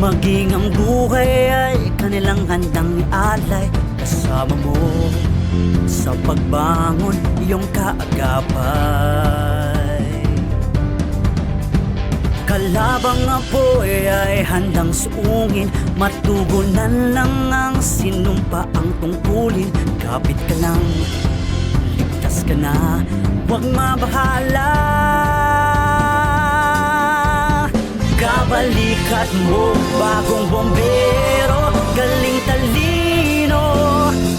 maging ang buhay ay kanilang handang ialay. Kasama mo sa pagbangon iyong kaagapay. Kalabang apoy ay handang suungin, matugunan lang ang sinumpa ang tungkulin. Kapit ka lang, ligtas ka na, huwag mabahala. Kabalikat mo, bagong bombero, galing talino,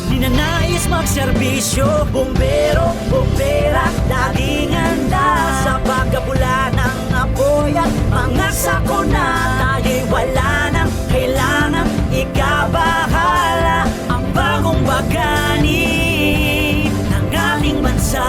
di na nais magserbisyo. Bombero, bombera, laging handa sa pagkabula ng apoy at mga sakuna. Tayo'y wala nang kailangang ikabahala. Ang bagong bagani ng ating bansa,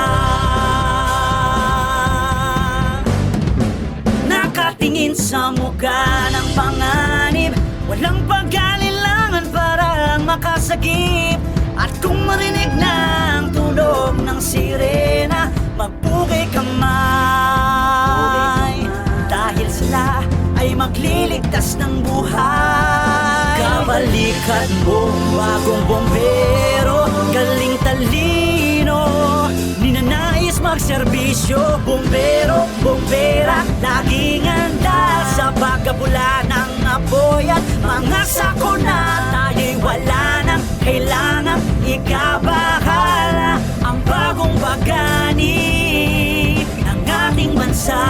nakatingin sa mukha ng panganib, walang pag-alilangan para lang makasagip. At kung marinig na ang tunog ng sirena, magbukay kamay, dahil sila ay magliligtas ng buhay. Kabalikat mo, bagong bombero, galing talino, ninanais magserbisyo. Bombero, bombera, laging handa sa pagkabula ng apoy at mga sakuna. Tayo'y wala nang kailangang ikabahala. Ang bagong bagani ng ating bansa,